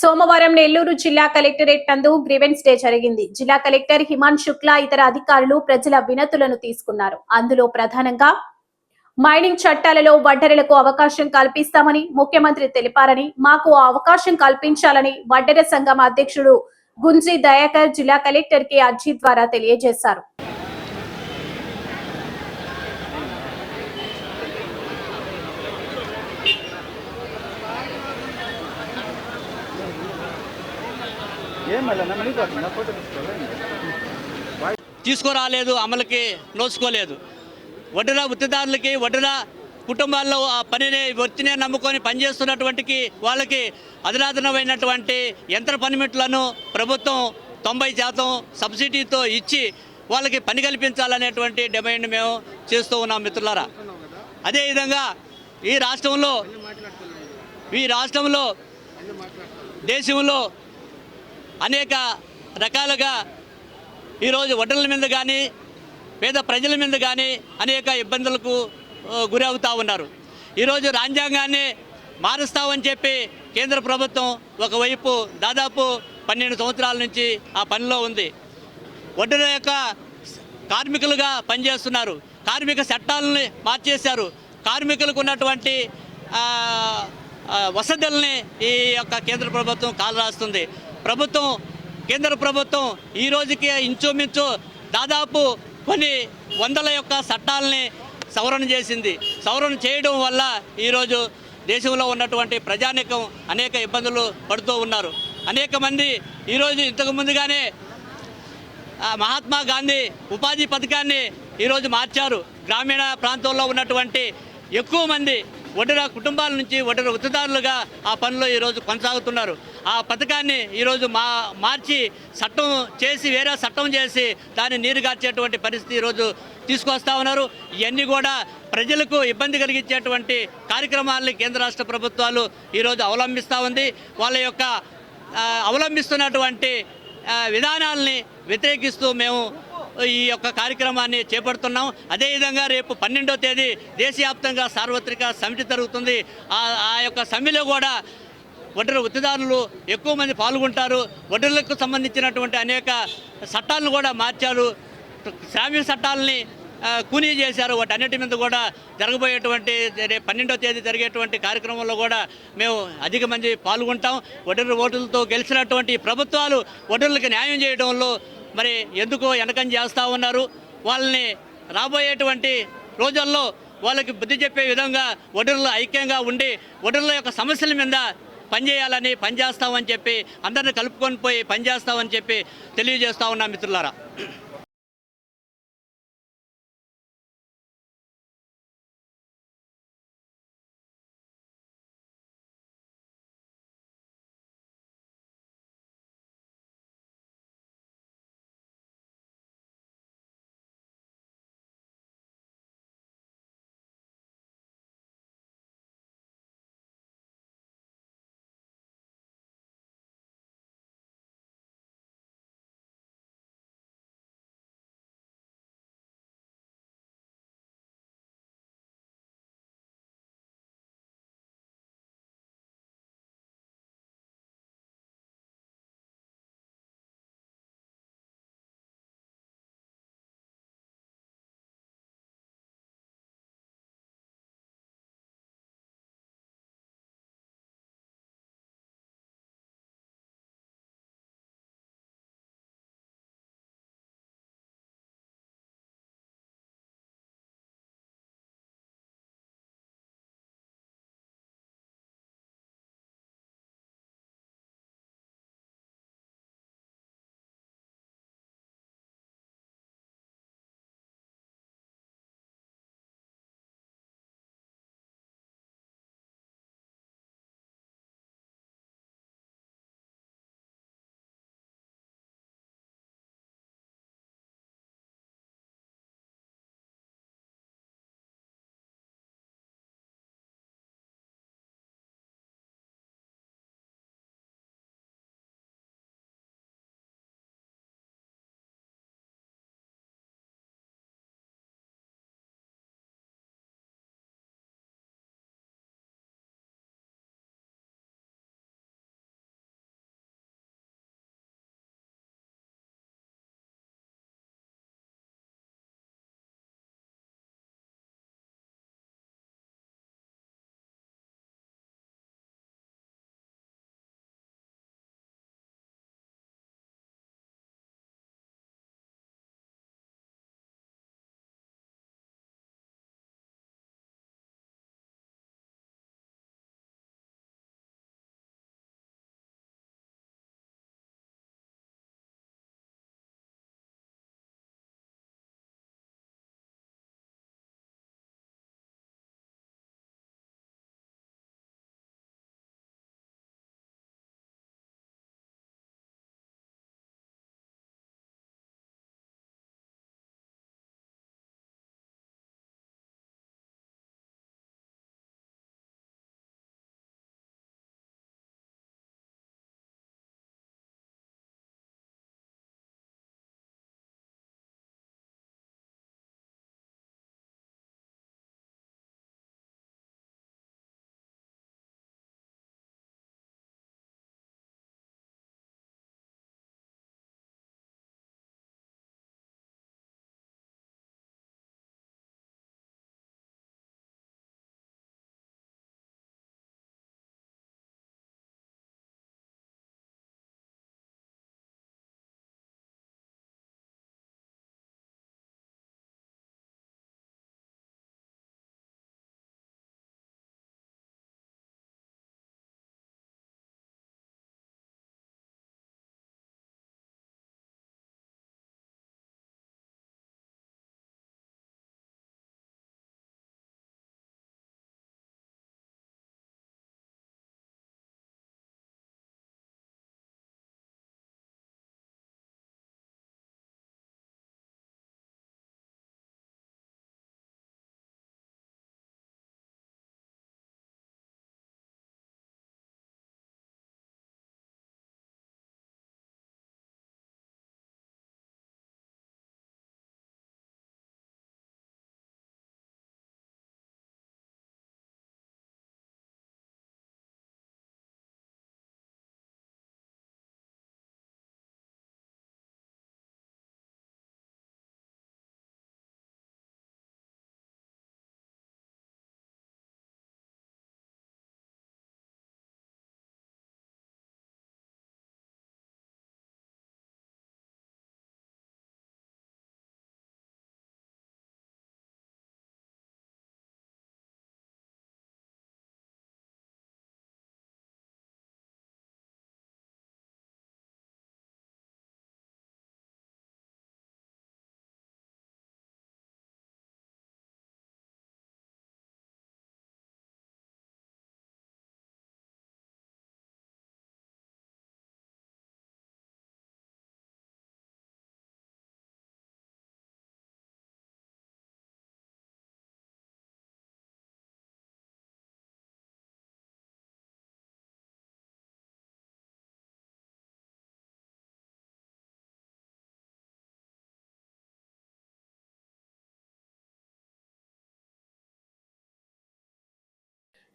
సోమవారం నెల్లూరు జిల్లా కలెక్టరేట్ నందు గ్రీవెన్స్ డే జరిగింది. జిల్లా కలెక్టర్ హిమాన్ శుక్లా ఇతర అధికారులు ప్రజల వినతులను తీసుకున్నారు. అందులో ప్రధానంగా మైనింగ్ చట్టాలలో వడ్డెరలకు అవకాశం కల్పిస్తామని ముఖ్యమంత్రి తెలిపారని, మాకు ఆ అవకాశం కల్పించాలని వడ్డెర సంఘం అధ్యక్షుడు గుంజి దయాకర్ జిల్లా కలెక్టర్ కి అర్జీ ద్వారా తెలియజేశారు. తీసుకురాలేదు, అమలుకి నోచుకోలేదు. వడ్డెర వృత్తిదారులకి, వడ్డెర కుటుంబాల్లో ఆ పనిని వృత్తినే నమ్ముకొని పనిచేస్తున్నటువంటి వాళ్ళకి అధునాతనమైనటువంటి యంత్ర పనిముట్లను ప్రభుత్వం 90% సబ్సిడీతో ఇచ్చి వాళ్ళకి పని కల్పించాలనేటువంటి డిమాండ్ మేము చేస్తూ ఉన్నాం మిత్రులారా. అదేవిధంగా ఈ రాష్ట్రంలో దేశంలో అనేక రకాలుగా ఈరోజు వడ్డెల మీద కానీ పేద ప్రజల మీద కానీ అనేక ఇబ్బందులకు గురి అవుతూ ఉన్నారు. ఈరోజు రాజ్యాంగాన్ని మారుస్తామని చెప్పి కేంద్ర ప్రభుత్వం ఒకవైపు దాదాపు 12 సంవత్సరాల నుంచి ఆ పనిలో ఉంది. వడ్డెల యొక్క కార్మికులుగా పనిచేస్తున్నారు. కార్మిక చట్టాలని మార్చేశారు. కార్మికులకు ఉన్నటువంటి వసతుల్ని ఈ యొక్క కేంద్ర ప్రభుత్వం కాలరాస్తుంది. కేంద్ర ప్రభుత్వం ఈ రోజుకి ఇంచుమించు దాదాపు కొన్ని వందల యొక్క చట్టాలని సవరణ చేసింది. సవరణ చేయడం వల్ల ఈరోజు దేశంలో ఉన్నటువంటి ప్రజానీకం అనేక ఇబ్బందులు పడుతూ ఉన్నారు. అనేక మంది ఈరోజు ఇంతకు ముందుగానే మహాత్మా గాంధీ ఉపాధి పథకాన్ని ఈరోజు మార్చారు. గ్రామీణ ప్రాంతంలో ఉన్నటువంటి ఎక్కువ మంది వడ్డెర కుటుంబాల నుంచి వడ్డెర వృత్తిదారులుగా ఆ పనిలో ఈరోజు కొనసాగుతున్నారు. ఆ పథకాన్ని ఈరోజు మార్చి వేరే చట్టం చేసి దాన్ని నీరుగార్చేటువంటి పరిస్థితి ఈరోజు తీసుకొస్తా ఉన్నారు. ఇవన్నీ కూడా ప్రజలకు ఇబ్బంది కలిగించేటువంటి కార్యక్రమాలని కేంద్ర రాష్ట్ర ప్రభుత్వాలు ఈరోజు అవలంబిస్తూ ఉంది. వాళ్ళ యొక్క అవలంబిస్తున్నటువంటి విధానాలని వ్యతిరేకిస్తూ మేము ఈ యొక్క కార్యక్రమాన్ని చేపడుతున్నాం. అదేవిధంగా రేపు 12వ తేదీ దేశవ్యాప్తంగా సార్వత్రిక సమితి జరుగుతుంది. ఆ యొక్క సమ్మెలో కూడా వడ్డెర వృత్తిదారులు ఎక్కువ మంది పాల్గొంటారు. వడ్డెరలకు సంబంధించినటువంటి అనేక చట్టాలను కూడా మార్చారు. శ్రామిక చట్టాలని కూనీ చేశారు. వాటన్నిటి మీద కూడా జరగబోయేటువంటి రేపు 12వ తేదీ జరిగేటువంటి కార్యక్రమంలో కూడా మేము అధిక మంది పాల్గొంటాం. వడ్డెర ఓటులతో గెలిచినటువంటి ప్రభుత్వాలు వడ్డెరలకు న్యాయం చేయడంలో మరి ఎందుకో వెనకం చేస్తూ ఉన్నారు. వాళ్ళని రాబోయేటువంటి రోజుల్లో వాళ్ళకి బుద్ధి చెప్పే విధంగా వడ్డెరలు ఐక్యంగా ఉండి వడ్డెరల యొక్క సమస్యల మీద పనిచేస్తామని చెప్పి అందరిని కలుపుకొని పోయి పనిచేస్తామని చెప్పి తెలియజేస్తూ ఉన్నాం మిత్రులారా.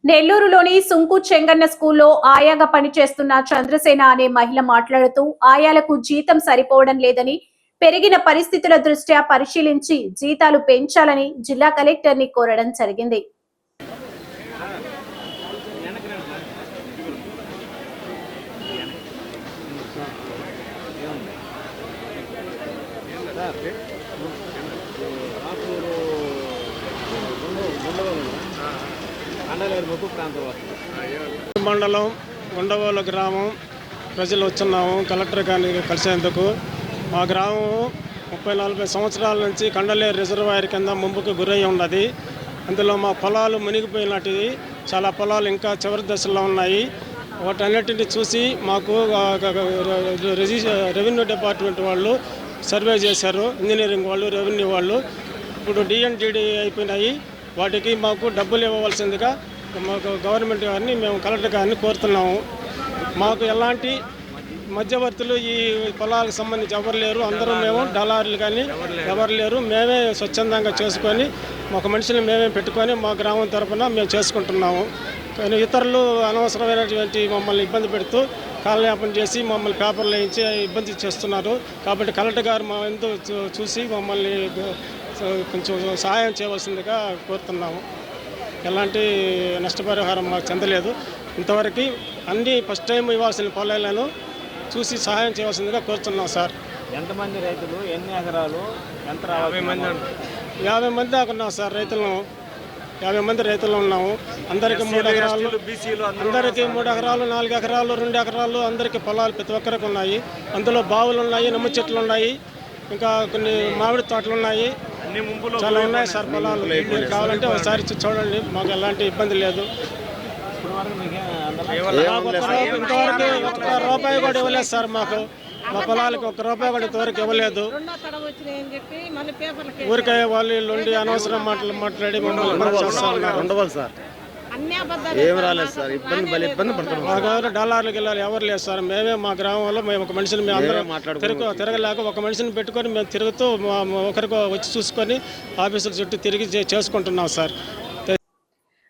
నెల్లూరులోని సుంకు చెంగన్న స్కూల్లో ఆయాగా పనిచేస్తున్న చంద్రసేన అనే మహిళ మాట్లాడుతూ ఆయాలకు జీతం సరిపోవడం లేదని, పెరిగిన పరిస్థితుల దృష్ట్యా పరిశీలించి జీతాలు పెంచాలని జిల్లా కలెక్టర్ని కోరడం జరిగింది. మండలం ఉండవోలు గ్రామం ప్రజలు వచ్చున్నాము కలెక్టర్ గారిని కలిసేందుకు. మా గ్రామం 30-40 సంవత్సరాల నుంచి కండలేరు రిజర్వాయర్ కింద ముంపుకు గురై ఉన్నది. అందులో మా పొలాలు మునిగిపోయినటివి, చాలా పొలాలు ఇంకా చివరి దశలో ఉన్నాయి. వాటన్నిటిని చూసి మాకు రెవెన్యూ డిపార్ట్మెంట్ వాళ్ళు సర్వే చేశారు, ఇంజనీరింగ్ వాళ్ళు, రెవెన్యూ వాళ్ళు. ఇప్పుడు డిఎన్డిడి అయిపోయినాయి. వాటికి మాకు డబ్బులు ఇవ్వవలసిందిగా మాకు గవర్నమెంట్ గారిని మేము కలెక్టర్ గారిని కోరుతున్నాము. మాకు ఎలాంటి మధ్యవర్తులు ఈ పొలాలకు సంబంధించి ఎవరు లేరు. అందరూ మేము దళారులు కానీ ఎవరు లేరు. మేమే స్వచ్ఛందంగా చేసుకొని ఒక మనిషిని మేమే పెట్టుకొని మా గ్రామం తరఫున మేము చేసుకుంటున్నాము. కానీ ఇతరులు అనవసరమైనటువంటి మమ్మల్ని ఇబ్బంది పెడుతూ కాలయాపన చేసి మమ్మల్ని పేపర్లు వేయించి ఇబ్బంది చేస్తున్నారు. కాబట్టి కలెక్టర్ గారు మా ఎందుకు చూసి మమ్మల్ని కొంచెం సహాయం చేయవలసిందిగా కోరుతున్నాము. ఎలాంటి నష్టపరిహారం మాకు చెందలేదు ఇంతవరకు. అన్నీ ఫస్ట్ టైం ఇవ్వాల్సిన పొలాలను చూసి సహాయం చేయవలసిందిగా కోరుతున్నాం సార్. ఎంతమంది రైతులు, ఎన్ని ఎకరాలు, ఎంత 50 మంది దాకా ఉన్నాం సార్. రైతులను 50 మంది రైతులు ఉన్నాము. అందరికీ 3 ఎకరాలు, అందరికీ 3 ఎకరాలు, 4 ఎకరాలు, 2 ఎకరాలు అందరికీ పొలాలు ప్రతి ఒక్కరికి ఉన్నాయి. అందులో బావులు ఉన్నాయి, నిమ్మ చెట్లు ఉన్నాయి, ఇంకా కొన్ని మామిడి తోటలు ఉన్నాయి, చాలా ఉన్నాయి సార్ పొలాలు. మీరు కావాలంటే ఒకసారి చూడండి, మాకు ఎలాంటి ఇబ్బంది లేదు. ఇంతవరకు 1 రూపాయి కూడా ఇవ్వలేదు సార్. మాకు మా పొలాలకు 1 రూపాయి కూడా ఇంతవరకు ఇవ్వలేదు. ఊరికే వాళ్ళు ఉండి అనవసరం మాటలు మాట్లాడి ఉండవాలి సార్. ఏం రాలేదు సార్, ఇబ్బంది పడుతున్నాం. మా గారు డాలర్లకు వెళ్ళాలి, ఎవరు లేదు సార్. మేమే మా గ్రామంలో మేము ఒక మనిషిని మేము అందరం తిరగలేక ఒక మనిషిని పెట్టుకొని మేము తిరుగుతూ ఒకరికి వచ్చి చూసుకొని ఆఫీసుల చుట్టూ తిరిగి చేసుకుంటున్నాం సార్.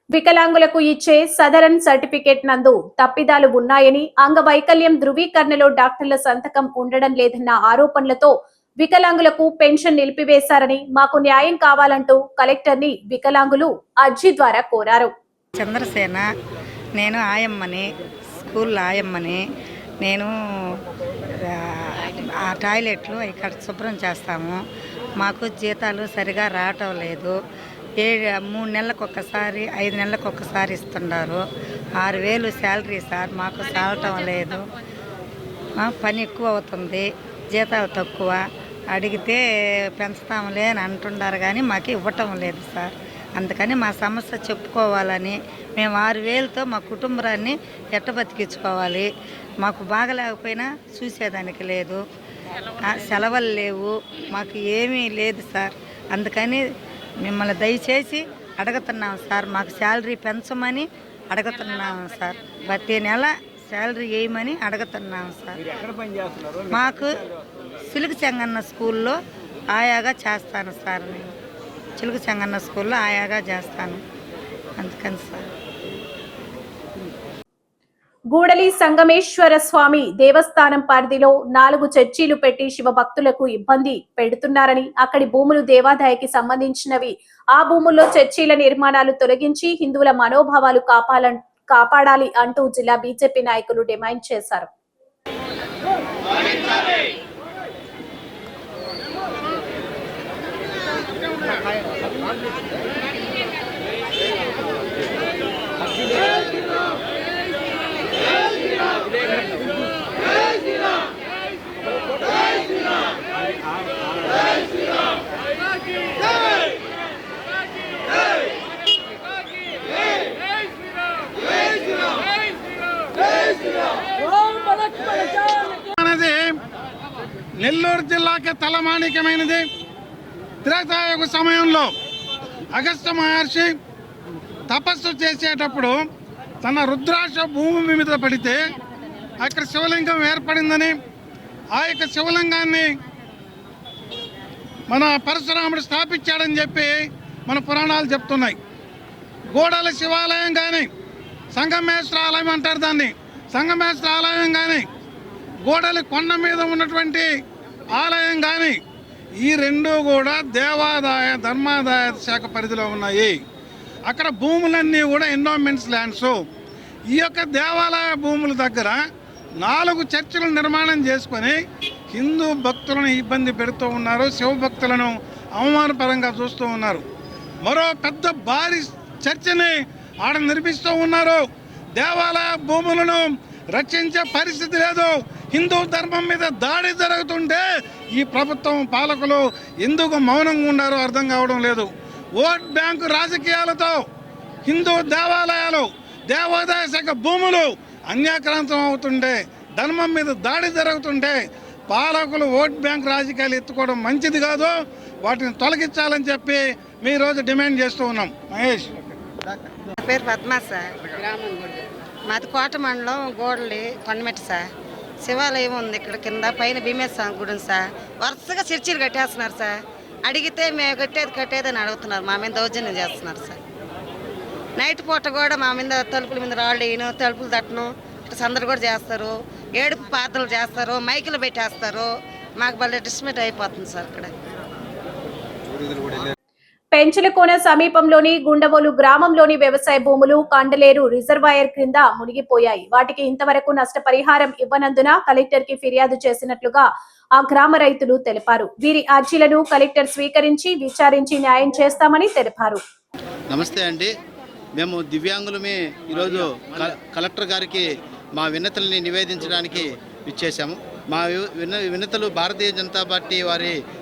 వికలాంగులకు ఇచ్చే సదరన్ సర్టిఫికేట్ నందు తప్పిదాలు ఉన్నాయని, అంగవైకల్యం ధృవీకరణలో డాక్టర్ల సంతకం ఉండడం లేదన్న ఆరోపణలతో వికలాంగులకు పెన్షన్ నిలిపివేశారని, మాకు న్యాయం కావాలంటూ కలెక్టర్ని వికలాంగులు అర్జీ ద్వారా కోరారు. చంద్రసేన, నేను ఆయమ్మని, స్కూల్ ఆయమ్మని. నేను ఆ టాయిలెట్లు ఇక్కడ శుభ్రం చేస్తాము. మాకు జీతాలు సరిగా రావటం లేదు. 3 నెలలకు ఒకసారి, 5 నెలలకు ఒకసారి ఇస్తున్నారు. 6,000 శాలరీ సార్. మాకు సాగటం లేదు. పని ఎక్కువ అవుతుంది, జీతాలు తక్కువ. అడిగితే పెంచుతాంలే అని అంటున్నారు కానీ మాకు ఇవ్వటం లేదు సార్. అందుకని మా సమస్య చెప్పుకోవాలని మేము 6,000తో మా కుటుంబాన్ని ఎట్ట బతికించుకోవాలి. మాకు బాగలేకపోయినా చూసేదానికి లేదు, సెలవులు లేవు, మాకు ఏమీ లేదు సార్. అందుకని మిమ్మల్ని దయచేసి అడుగుతున్నాం సార్, మాకు శాలరీ పెంచమని అడుగుతున్నాము సార్. ప్రతి నెల శాలరీ వేయమని అడుగుతున్నాము సార్. మాకు చిలుక చెంగన్న స్కూల్లో ఆయాగా చేస్తాను సార్. నేను చిలుక చెంగన్న స్కూల్లో ఆయాగా చేస్తాను, అందుకని సార్. గూడలి సంగమేశ్వర స్వామి దేవస్థానం పరిధిలో 4 చర్చీలు పెట్టి శివ భక్తులకు ఇబ్బంది పెడుతున్నారని, అక్కడి భూములు దేవాదాయకి సంబంధించినవి, ఆ భూముల్లో చర్చీల నిర్మాణాలు తొలగించి హిందువుల మనోభావాలు కాపాడాలి అంటూ జిల్లా బీజేపీ నాయకులు డిమాండ్ చేశారు. నెల్లూరు జిల్లాకి తలమానికమైనది. త్రేతాయుగ సమయంలో అగస్త్య మహర్షి తపస్సు చేసేటప్పుడు తన రుద్రాక్ష భూమి మీద పడితే అక్కడ శివలింగం ఏర్పడిందని, ఆ యొక్క శివలింగాన్ని మన పరశురాముడు స్థాపించాడని చెప్పి మన పురాణాలు చెప్తున్నాయి. గూడల శివాలయం కానీ సంగమేశ్వర ఆలయం అంటారు దాన్ని. సంగమేశ్వర ఆలయం కానీ, గోడలి కొండ మీద ఉన్నటువంటి ఆలయం కానీ, ఈ రెండు కూడా దేవాదాయ ధర్మాదాయ శాఖ పరిధిలో ఉన్నాయి. అక్కడ భూములన్నీ కూడా ఎండోమెంట్స్ ల్యాండ్స్. ఈ యొక్క దేవాలయ భూముల దగ్గర 4 చర్చిలు నిర్మాణం చేసుకొని హిందూ భక్తులను ఇబ్బంది పెడుతూ ఉన్నారు, శివభక్తులను అవమానపరంగా చూస్తూ ఉన్నారు. మరో పెద్ద భారీ చర్చిని ఆడ నిర్మిస్తూ ఉన్నారు. దేవాలయ భూములను రక్షించే పరిస్థితి లేదు. హిందూ ధర్మం మీద దాడి జరుగుతుంటే ఈ ప్రభుత్వం పాలకులు ఎందుకు మౌనంగా ఉన్నారో అర్థం కావడం లేదు. ఓట్ బ్యాంకు రాజకీయాలతో హిందూ దేవాలయాలు, దేవాదాయ శాఖ భూములు అన్యాక్రాంతం అవుతుంటే, ధర్మం మీద దాడి జరుగుతుంటే పాలకులు ఓట్ బ్యాంక్ రాజకీయాలు ఎత్తుకోవడం మంచిది కాదు. వాటిని తొలగించాలని చెప్పి మీ రోజు డిమాండ్ చేస్తూ ఉన్నాం. మహేష్. నా పేరు పద్మ సార్. మాది కోట మండలం గోడలి కొండమెట్టి సార్. శివాలయం ఉంది ఇక్కడ కింద, పైన భీమేశ్వర గుడి ఉంది సార్. వరుసగా చర్చీలు కట్టేస్తున్నారు సార్. అడిగితే మేము కట్టేదని అడుగుతున్నారు, మా మీద దౌర్జన్యం చేస్తున్నారు సార్. నైట్ పూట కూడా మా మీద తలుపుల మీద రాళ్ళు వేయను, తలుపులు తట్టను, ఇట్లా సందడి కూడా చేస్తారు, ఏడుపు పాత్రలు చేస్తారు, మైకులు పెట్టేస్తారు. మాకు భలే డిస్మిట్ అయిపోతుంది సార్ ఇక్కడ. పెంచలకోన సమీపంలోని గుండవోలు గ్రామంలోని వ్యవసాయ భూములు కండలేరు రిజర్వాయర్ క్రింద మునిగిపోయాయి. వాటికి ఇంతవరకు నష్టపరిహారం ఇవ్వనందున కలెక్టర్ కి ఫిర్యాదు చేసినట్లుగా ఆ గ్రామ రైతులు తెలిపారు. వీరి అర్జీలను కలెక్టర్ స్వీకరించి విచారించి న్యాయం చేస్తామని తెలిపారు. నమస్తే అండి, మేము దివ్యాంగులమే ఈరోజు కలెక్టర్ గారికి మా వినతుల్ని నివేదించడానికి ఇచ్చేసాము. మా వినతులు భారతీయ జనతా పార్టీ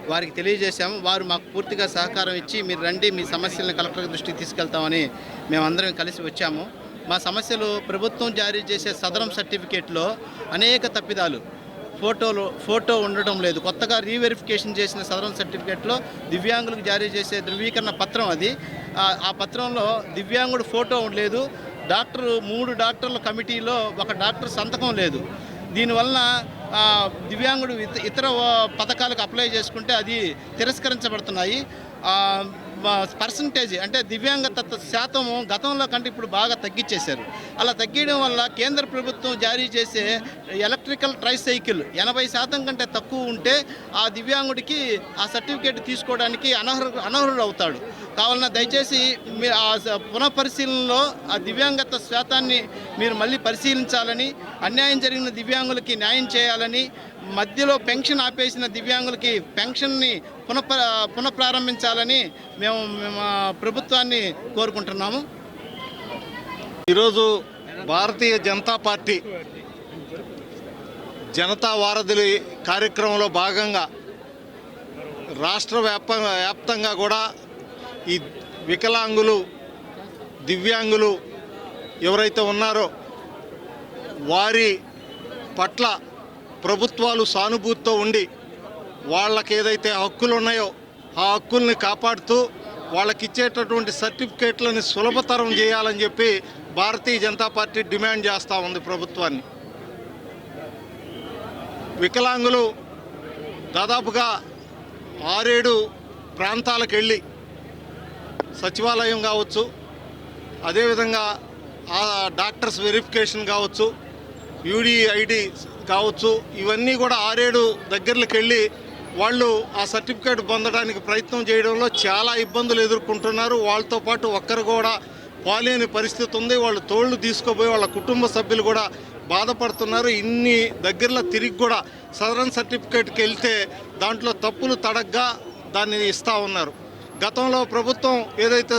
వారికి తెలియజేశాము. వారు మాకు పూర్తిగా సహకారం ఇచ్చి మీరు రండి, మీ సమస్యలను కలెక్టర్ దృష్టికి తీసుకెళ్తామని మేమందరం కలిసి వచ్చాము. మా సమస్యలు ప్రభుత్వం జారీ చేసే సదరం సర్టిఫికేట్లో అనేక తప్పిదాలు, ఫోటో ఉండడం లేదు. కొత్తగా రీవెరిఫికేషన్ చేసిన సదరం సర్టిఫికేట్లో దివ్యాంగులకు జారీ చేసే ధృవీకరణ పత్రం అది. ఆ పత్రంలో దివ్యాంగుడు ఫోటో లేదు. 3 డాక్టర్ల కమిటీలో ఒక డాక్టర్ సంతకం లేదు. దీనివల్ల దివ్యాంగుడు ఇతర పథకాలకు అప్లై చేసుకుంటే అది తిరస్కరించబడుతున్నాయి. పర్సంటేజ్ అంటే దివ్యాంగత శాతము గతంలో కంటే ఇప్పుడు బాగా తగ్గించేశారు. అలా తగ్గడం వల్ల కేంద్ర ప్రభుత్వం జారీ చేసే ఎలక్ట్రికల్ ట్రైసైకిల్ 80% కంటే తక్కువ ఉంటే ఆ దివ్యాంగుడికి ఆ సర్టిఫికేట్ తీసుకోవడానికి అనర్హుడు అవుతాడు. కావాలన్నా దయచేసి ఆ పునఃపరిశీలనలో ఆ దివ్యాంగత శాతాన్ని మీరు మళ్ళీ పరిశీలించాలని, అన్యాయం జరిగిన దివ్యాంగులకి న్యాయం చేయాలని, మధ్యలో పెన్షన్ ఆపేసిన దివ్యాంగులకి పెన్షన్ని పునఃప్రారంభించాలని మేము ప్రభుత్వాన్ని కోరుకుంటున్నాము. ఈరోజు భారతీయ జనతా పార్టీ జనతా వారధుల కార్యక్రమంలో భాగంగా రాష్ట్ర వ్యాప్తంగా కూడా ఈ వికలాంగులు, దివ్యాంగులు ఎవరైతే ఉన్నారో వారి పట్ల ప్రభుత్వాలు సానుభూతితో ఉండి వాళ్ళకి ఏదైతే హక్కులు ఉన్నాయో ఆ హక్కుల్ని కాపాడుతూ వాళ్ళకి ఇచ్చేటటువంటి సర్టిఫికేట్లని సులభతరం చేయాలని చెప్పి భారతీయ జనతా పార్టీ డిమాండ్ చేస్తూ ఉంది ప్రభుత్వాన్ని. వికలాంగులు దాదాపుగా 6-7 ప్రాంతాలకు వెళ్ళి సచివాలయం కావచ్చు, అదేవిధంగా ఆ డాక్టర్స్ వెరిఫికేషన్ కావచ్చు, యూడిఐడి కావచ్చు, ఇవన్నీ కూడా 6-7 దగ్గరలకు వెళ్ళి వాళ్ళు ఆ సర్టిఫికేట్ పొందడానికి ప్రయత్నం చేయడంలో చాలా ఇబ్బందులు ఎదుర్కొంటున్నారు. వాళ్ళతో పాటు ఒక్కరు కూడా పోలేని పరిస్థితి ఉంది. వాళ్ళు తోళ్లు తీసుకుపోయి వాళ్ళ కుటుంబ సభ్యులు కూడా బాధపడుతున్నారు. ఇన్ని దగ్గరలో తిరిగి కూడా సదరన్ సర్టిఫికేట్కి వెళ్తే దాంట్లో తప్పులు తడగ్గా దాన్ని ఇస్తూ ఉన్నారు. గతంలో ప్రభుత్వం ఏదైతే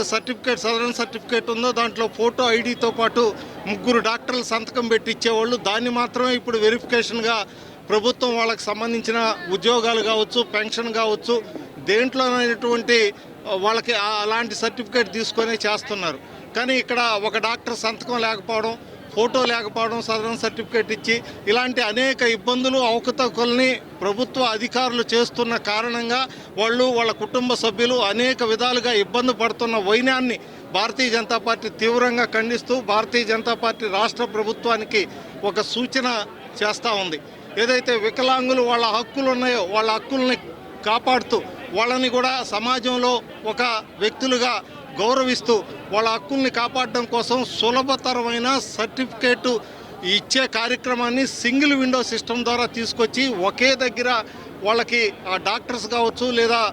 సదరన్ సర్టిఫికేట్ ఉందో దాంట్లో ఫోటో ఐడితో పాటు 3 డాక్టర్లు సంతకం పెట్టి ఇచ్చేవాళ్ళు. దాన్ని మాత్రమే ఇప్పుడు వెరిఫికేషన్గా ప్రభుత్వం వాళ్ళకి సంబంధించిన ఉద్యోగాలు కావచ్చు, పెన్షన్ కావచ్చు, దేంట్లోనైనటువంటి వాళ్ళకి అలాంటి సర్టిఫికేట్ తీసుకొని చేస్తున్నారు. కానీ ఇక్కడ ఒక డాక్టర్ సంతకం లేకపోవడం, ఫోటో లేకపోవడం, సదరన్ సర్టిఫికేట్ ఇచ్చి ఇలాంటి అనేక ఇబ్బందులు, అవకతవకల్ని ప్రభుత్వ అధికారులు చేస్తున్న కారణంగా వాళ్ళ కుటుంబ సభ్యులు అనేక విధాలుగా ఇబ్బంది పడుతున్న వైనాన్ని భారతీయ జనతా పార్టీ తీవ్రంగా ఖండిస్తూ భారతీయ జనతా పార్టీ రాష్ట్ర ప్రభుత్వానికి ఒక సూచన చేస్తూ ఉంది. ఏదైతే వికలాంగులు వాళ్ళ హక్కులు ఉన్నాయో వాళ్ళ హక్కుల్ని కాపాడుతూ వాళ్ళని కూడా సమాజంలో ఒక వ్యక్తులుగా గౌరవిస్తూ వాళ్ళ హక్కుల్ని కాపాడడం కోసం సులభతరమైన సర్టిఫికేటు ఇచ్చే కార్యక్రమాన్ని సింగిల్ విండో సిస్టమ్ ద్వారా తీసుకొచ్చి ఒకే దగ్గర వాళ్ళకి డాక్టర్స్ కావచ్చు లేదా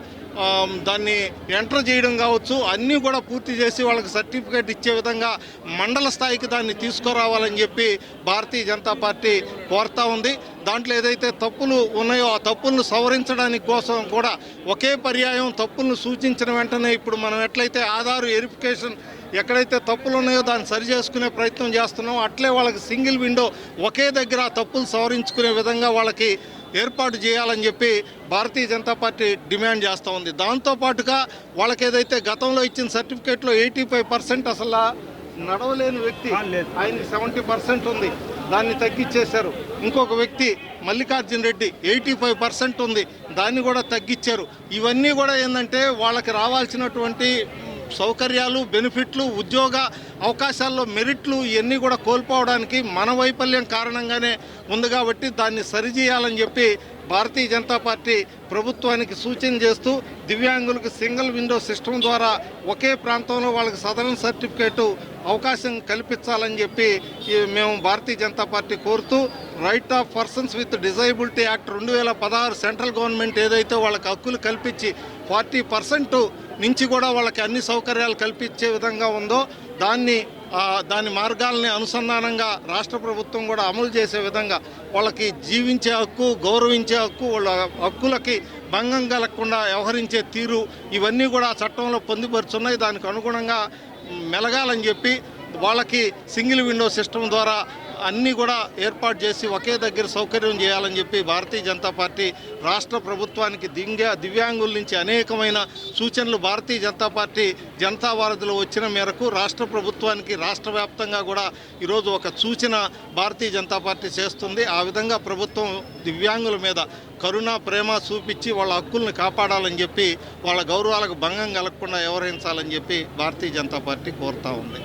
దాన్ని ఎంటర్ చేయడం కావచ్చు అన్నీ కూడా పూర్తి చేసి వాళ్ళకి సర్టిఫికేట్ ఇచ్చే విధంగా మండల స్థాయికి దాన్ని తీసుకురావాలని చెప్పి భారతీయ జనతా పార్టీ కోరుతా ఉంది. దాంట్లో ఏదైతే తప్పులు ఉన్నాయో ఆ తప్పులను సవరించడానికి కోసం కూడా ఒకే పర్యాయం తప్పులను సూచించిన వెంటనే ఇప్పుడు మనం ఎట్లయితే ఆధార్ వెరిఫికేషన్ ఎక్కడైతే తప్పులు ఉన్నాయో దాన్ని సరి చేసుకునే ప్రయత్నం చేస్తున్నాం, అట్లే వాళ్ళకి సింగిల్ విండో ఒకే దగ్గర ఆ తప్పులు సవరించుకునే విధంగా వాళ్ళకి ఏర్పాటు చేయాలని చెప్పి భారతీయ జనతా పార్టీ డిమాండ్ చేస్తూ ఉంది. దాంతోపాటుగా వాళ్ళకి ఏదైతే గతంలో ఇచ్చిన సర్టిఫికేట్లో 85% అసలు నడవలేని వ్యక్తి ఆయనకి 70% ఉంది, దాన్ని తగ్గించేశారు. ఇంకొక వ్యక్తి మల్లికార్జున రెడ్డి 85% ఉంది, దాన్ని కూడా తగ్గించారు. ఇవన్నీ కూడా ఏంటంటే వాళ్ళకి రావాల్సినటువంటి సౌకర్యాలు, బెనిఫిట్లు, ఉద్యోగ అవకాశాల్లో మెరిట్లు ఇవన్నీ కూడా కోల్పోవడానికి మన వైఫల్యం కారణంగానే ఉంది. కాబట్టి దాన్ని సరిచేయాలని చెప్పి భారతీయ జనతా పార్టీ ప్రభుత్వానికి సూచన చేస్తూ దివ్యాంగులకు సింగిల్ విండో సిస్టమ్ ద్వారా ఒకే ప్రాంతంలో వాళ్ళకి సదరన్ సర్టిఫికేటు అవకాశం కల్పించాలని చెప్పి మేము భారతీయ జనతా పార్టీ కోరుతూ right of persons with డిజైబిలిటీ act 2016 central government ఏదైతే వాళ్ళకి హక్కులు కల్పించి 40% నుంచి కూడా వాళ్ళకి అన్ని సౌకర్యాలు కల్పించే విధంగా ఉందో దాని మార్గాల్ని అనుసంధానంగా రాష్ట్ర ప్రభుత్వం కూడా అమలు చేసే విధంగా వాళ్ళకి జీవించే హక్కు, గౌరవించే హక్కు, వాళ్ళ హక్కులకి భంగం కలగకుండా వ్యవహరించే తీరు ఇవన్నీ కూడా చట్టంలో పొందుపరుచున్నాయి. దానికి అనుగుణంగా మెలగాలని చెప్పి వాళ్ళకి సింగిల్ విండో సిస్టమ్ ద్వారా అన్నీ కూడా ఏర్పాటు చేసి ఒకే దగ్గర సౌకర్యం చేయాలని చెప్పి భారతీయ జనతా పార్టీ రాష్ట్ర ప్రభుత్వానికి దివ్యాంగుల నుంచి అనేకమైన సూచనలు భారతీయ జనతా పార్టీ జనతా వారధిలో వచ్చిన మేరకు రాష్ట్ర ప్రభుత్వానికి రాష్ట్ర వ్యాప్తంగా కూడా ఈరోజు ఒక సూచన భారతీయ జనతా పార్టీ చేస్తుంది. ఆ విధంగా ప్రభుత్వం దివ్యాంగుల మీద కరుణ, ప్రేమ చూపించి వాళ్ళ హక్కుల్ని కాపాడాలని చెప్పి వాళ్ళ గౌరవాలకు భంగం కలగకుండా వ్యవహరించాలని చెప్పి భారతీయ జనతా పార్టీ కోరుతూ ఉంది.